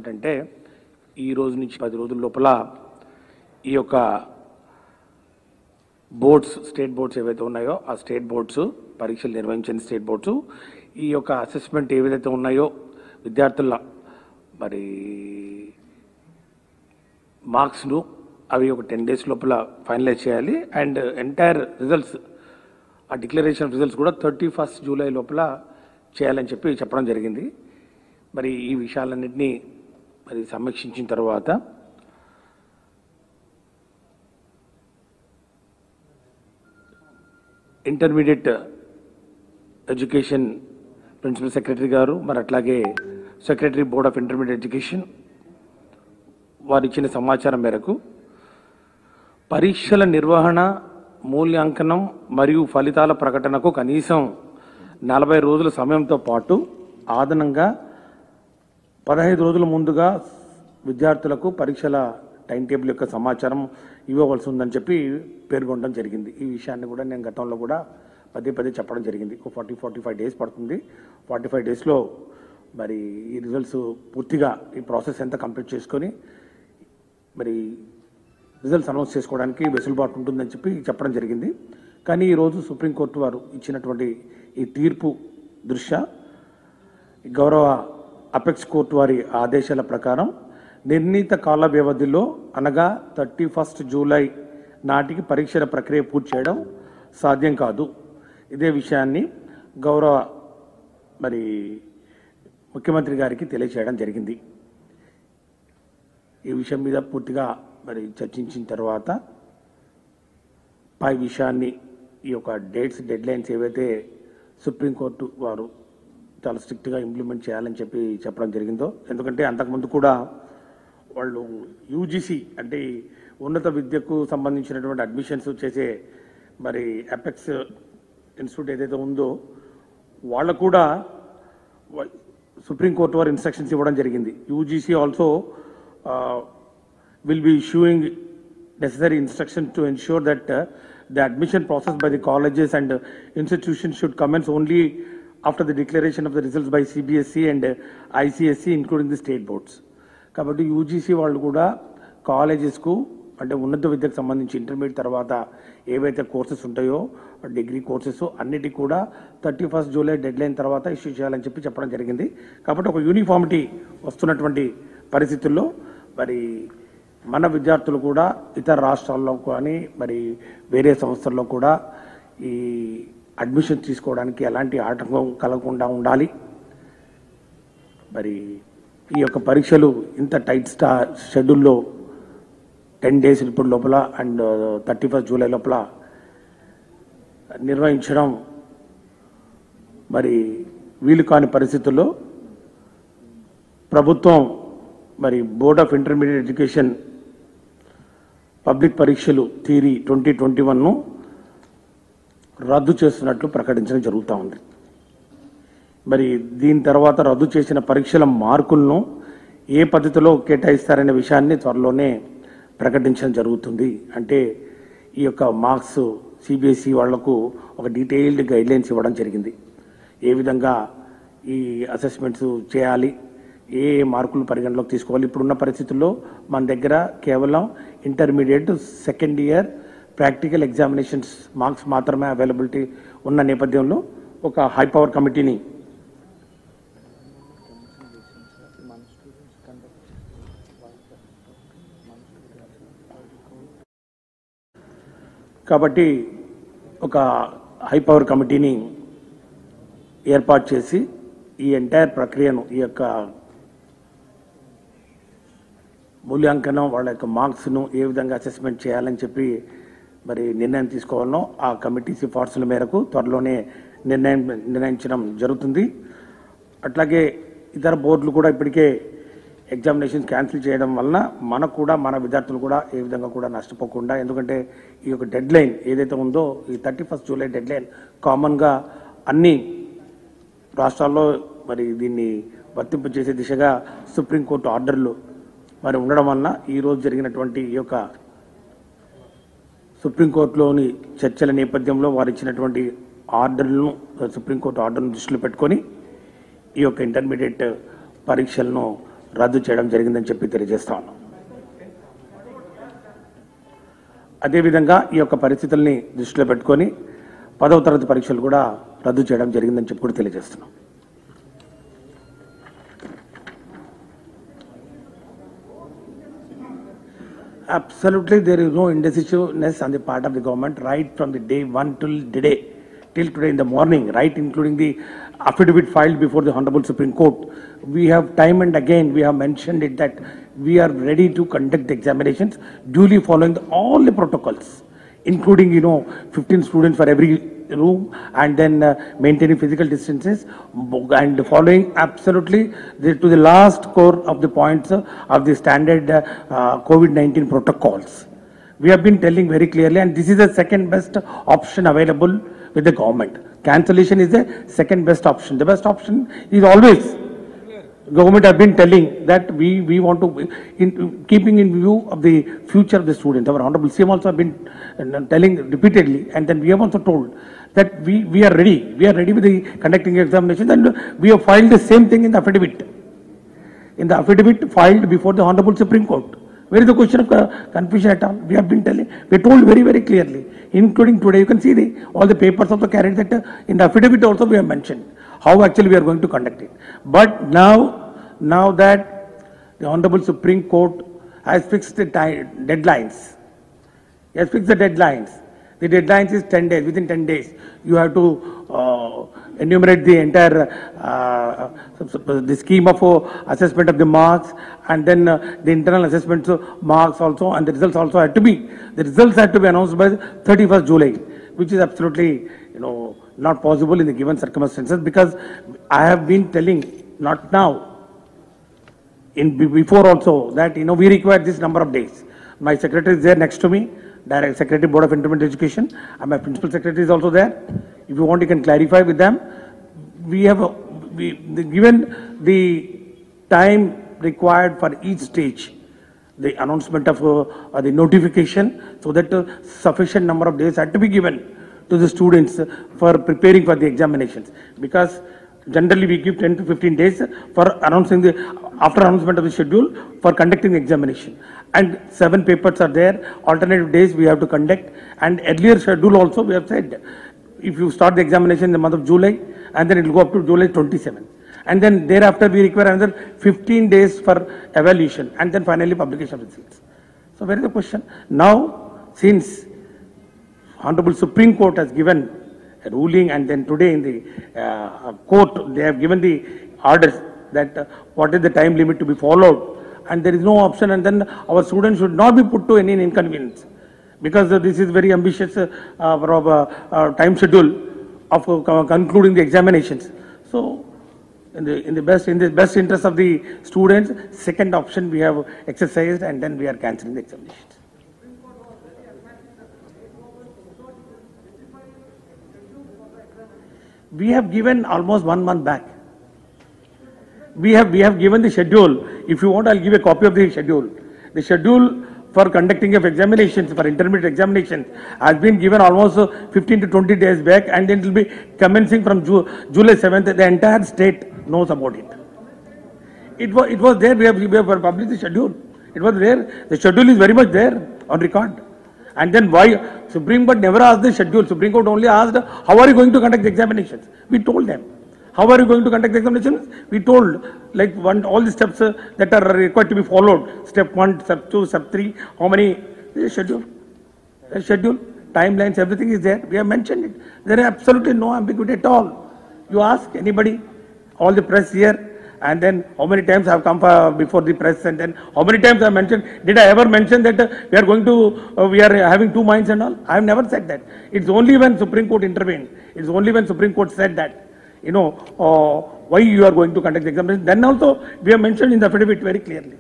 ఏంటంటే ఈ రోజు నుంచి 10 రోజుల లోపల ఈ యొక్క బోర్డ్స్ స్టేట్ బోర్డ్స్ ఏవైతే ఉన్నాయో ఆ స్టేట్ బోర్డ్స్ పరీక్షలు నిర్వహించిన స్టేట్ బోర్డ్స్ ఈ యొక్క అసెస్మెంట్ ఏవైతే ఉన్నాయో విద్యార్థుల మరి మార్క్స్ను అవి ఒక 10 days లోపల ఫైనలైజ్ చేయాలి అండ్ ఎంటైర్ రిజల్ట్స్ ఆ డిక్లరేషన్ రిజల్ట్స్ కూడా 31st July లోపల చేయాలని చెప్పడం జరిగింది. మరి ఈ విషయాలన్నింటినీ మరి సమీక్షించిన తర్వాత ఇంటర్మీడియట్ ఎడ్యుకేషన్ ప్రిన్సిపల్ సెక్రటరీ గారు మరి అట్లాగే secretary board of intermediate education వారు ఇచ్చిన సమాచారం మేరకు పరీక్షల నిర్వహణ మూల్యాంకనం మరియు ఫలితాల ప్రకటనకు కనీసం 40 రోజుల సమయంతో పాటు అదనంగా 15 రోజుల ముందుగా విద్యార్థులకు పరీక్షల టైం టేబుల్ యొక్క సమాచారం ఇవ్వవలసి ఉందని పేర్కొనడం జరిగింది. ఈ విషయాన్ని కూడా నేను గతంలో కూడా పదే చెప్పడం జరిగింది. 45 days పడుతుంది. 45 daysలో మరి ఈ రిజల్ట్స్ పూర్తిగా ఈ ప్రాసెస్ ఎంత కంప్లీట్ చేసుకొని మరి రిజల్ట్స్ అనౌన్స్ చేసుకోవడానికి వెసులుబాటు ఉంటుందని చెప్పడం జరిగింది. కానీ ఈరోజు సుప్రీంకోర్టు వారు ఇచ్చినటువంటి ఈ తీర్పు దృష్ట్యా గౌరవ అపెక్స్ కోర్టు వారి ఆదేశాల ప్రకారం నిర్ణీత కాల వ్యవధిలో అనగా 31st July నాటికి పరీక్షల ప్రక్రియ పూర్తి చేయడం సాధ్యం కాదు. ఇదే విషయాన్ని గౌరవ మరి ముఖ్యమంత్రి గారికి తెలియచేయడం జరిగింది. ఈ విషయం మీద పూర్తిగా మరి చర్చించిన తర్వాత పై విషయాన్ని ఈ యొక్క డెడ్ లైన్స్ ఏవైతే సుప్రీంకోర్టు వారు చాలా స్ట్రిక్ట్గా ఇంప్లిమెంట్ చేయాలని చెప్పడం జరిగిందో, ఎందుకంటే అంతకుముందు కూడా వాళ్ళు యూజీసీ అంటే ఉన్నత విద్యకు సంబంధించినటువంటి అడ్మిషన్స్ చేసే మరి అపెక్స్ ఇన్స్టిట్యూట్ ఏదైతే ఉందో వాళ్ళకు కూడా సుప్రీంకోర్టు వారు ఇన్స్ట్రక్షన్స్ ఇవ్వడం జరిగింది. UGC also will be issuing necessary instructions to ensure that the admission process by the colleges and institutions should commence only after the declaration of the results by CBSE and ICSE including the state boards. కాబట్టి UGC వాళ్ళు కూడా కాలేజెస్కు అంటే ఉన్నత విద్యకు సంబంధించి intermediate తర్వాత ఏవైతే courses ఉంటాయో డిగ్రీ కోర్సెస్ అన్నిటికీ కూడా 31st July డెడ్లైన్ తర్వాత ఇష్యూ చేయాలని చెప్పడం జరిగింది. కాబట్టి ఒక యూనిఫామిటీ వస్తున్నటువంటి పరిస్థితుల్లో మరి మన విద్యార్థులు కూడా ఇతర రాష్ట్రాల్లో కానీ మరి వేరే సంస్థల్లో కూడా ఈ అడ్మిషన్ తీసుకోవడానికి ఎలాంటి ఆటంకం కలగకుండా ఉండాలి. మరి ఈ యొక్క పరీక్షలు ఇంత టైట్ షెడ్యూల్లో 10 days ఇప్పుడు లోపల అండ్ 31st July లోపల నిర్వహించడం మరి వీలు కాని పరిస్థితుల్లో ప్రభుత్వం మరి board of intermediate education public పరీక్షలు థియరీ 2021ను రద్దు చేస్తున్నట్లు ప్రకటించడం జరుగుతూ ఉంది. మరి దీని తర్వాత రద్దు చేసిన పరీక్షల మార్కులను ఏ పద్ధతిలో కేటాయిస్తారనే విషయాన్ని త్వరలోనే ప్రకటించడం జరుగుతుంది. అంటే ఈ యొక్క మార్క్స్ సిబిఎస్ఈ వాళ్లకు ఒక డీటెయిల్డ్ గైడ్లైన్స్ ఇవ్వడం జరిగింది. ఏ విధంగా ఈ అసెస్మెంట్స్ చేయాలి, ఏ మార్కులు పరిగణలోకి తీసుకోవాలి. ఇప్పుడున్న పరిస్థితుల్లో మన దగ్గర కేవలం intermediate second year practical examinations marks మాత్రమే అవైలబిలిటీ ఉన్న నేపథ్యంలో ఒక హై పవర్ కమిటీని కాబట్టి ఒక హై పవర్ కమిటీని ఏర్పాటు చేసి ఈ ఎంటైర్ ప్రక్రియను ఈ యొక్క మూల్యాంకనం వాళ్ళ యొక్క మార్క్స్ను ఏ విధంగా అసెస్మెంట్ చేయాలని మరి నిర్ణయం తీసుకోవాలనో ఆ కమిటీ సిఫార్సుల మేరకు త్వరలోనే నిర్ణయించడం జరుగుతుంది. అట్లాగే ఇతర బోర్డులు కూడా ఇప్పటికే ఎగ్జామినేషన్స్ క్యాన్సిల్ చేయడం వలన మనకు కూడా మన విద్యార్థులు కూడా ఏ విధంగా కూడా నష్టపోకుండా, ఎందుకంటే ఈ యొక్క డెడ్ లైన్ ఏదైతే ఉందో ఈ 31st July డెడ్ లైన్ కామన్గా అన్ని రాష్ట్రాల్లో మరి దీన్ని వర్తింపజేసే దిశగా సుప్రీంకోర్టు ఆర్డర్లు మరి ఉండడం వలన ఈరోజు జరిగినటువంటి ఈ యొక్క సుప్రీంకోర్టులోని చర్చల నేపథ్యంలో వారు ఇచ్చినటువంటి ఆర్డర్లను సుప్రీంకోర్టు ఆర్డర్ను దృష్టిలో పెట్టుకొని ఈ యొక్క ఇంటర్మీడియట్ పరీక్షలను రద్దు చేయడం జరిగిందని చెప్పి తెలియజేస్తా ఉన్నాం. అదేవిధంగా ఈ యొక్క పరిస్థితుల్ని దృష్టిలో పెట్టుకొని 10వ తరగతి పరీక్షలు కూడా రద్దు చేయడం జరిగిందని చెప్పి కూడా తెలియజేస్తున్నాం. Absolutely, there is no indecisiveness on the part of the government right from the day one till today in the morning, right, including the affidavit filed before the Honorable Supreme Court. We have time and again we have mentioned it that we are ready to conduct the examinations duly following all the protocols, including 15 students for every room, and then maintaining physical distances and following absolutely to the last core of the points of the standard COVID-19 protocols. We have been telling very clearly, and this is the second best option available with the government. Cancellation is the second best option. The best option is always government have been telling that we want to, keeping in view of the future of the students. Our Honorable CM also have been telling repeatedly, and then we have also told that we are ready. We are ready with the conducting examinations, and we have filed the same thing in the affidavit. In the affidavit filed before the Honorable Supreme Court. Where is the question of confusion at all? We have been telling, we told very, very clearly, including today. You can see all the papers also carried that in the affidavit also we have mentioned how actually we are going to conduct it. But now that the Honorable Supreme Court has fixed the deadlines, the deadlines is 10 days. Within 10 days, you have to enumerate the entire the scheme of assessment of the marks, and then the internal assessment marks also, and the results also had to be announced by 31st July, which is absolutely not possible in the given circumstances, because I have been telling, not now, before also, that we require this number of days. My secretary is there next to me, Direct Secretary Board of Intermediate Education, and my principal secretary is also there. If you want, you can clarify with them. Given the time required for each stage, the announcement of the notification, so that sufficient number of days had to be given to the students for preparing for the examinations, because generally we give 10 to 15 days for announcing after announcement of the schedule for conducting the examination, and 7 papers are there, alternative days we have to conduct, and earlier schedule also we have said if you start the examination in the month of July, and then it will go up to July 27th, and then thereafter we require another 15 days for evaluation, and then finally publication of results. So where is the question? Now, since Honorable Supreme Court has given a ruling, and then today in the court they have given the orders that what is the time limit to be followed, and there is no option, and then our students should not be put to any inconvenience, because this is very ambitious time schedule of concluding the examinations. So in the best interest of the students, second option we have exercised, and then we are cancelling the examinations. We have given almost 1 month back. We have given the schedule. If you want, I'll give a copy of the schedule. The schedule for conducting of examinations, for intermediate examinations, has been given almost 15 to 20 days back, and then it will be commencing from July 7th. The entire state knows about it. It was there. We have published the schedule. It was there. The schedule is very much there on record. And then why Supreme Court never asked the schedule? Supreme Court only asked, how are you going to conduct the examinations? We told them. How are you going to conduct the examinations? We told, like all the steps that are required to be followed. Step 1, step 2, step 3, how many? The schedule. The schedule, timelines, everything is there. We have mentioned it. There is absolutely no ambiguity at all. You ask anybody, all the press here, and then how many times I have come before the press, and then how many times I have mentioned, did I ever mention that we are having 2 minds and all? I have never said that. It's only when Supreme Court intervened, it's only when Supreme Court said that, why you are going to conduct the examination. Then also we have mentioned in the affidavit very clearly.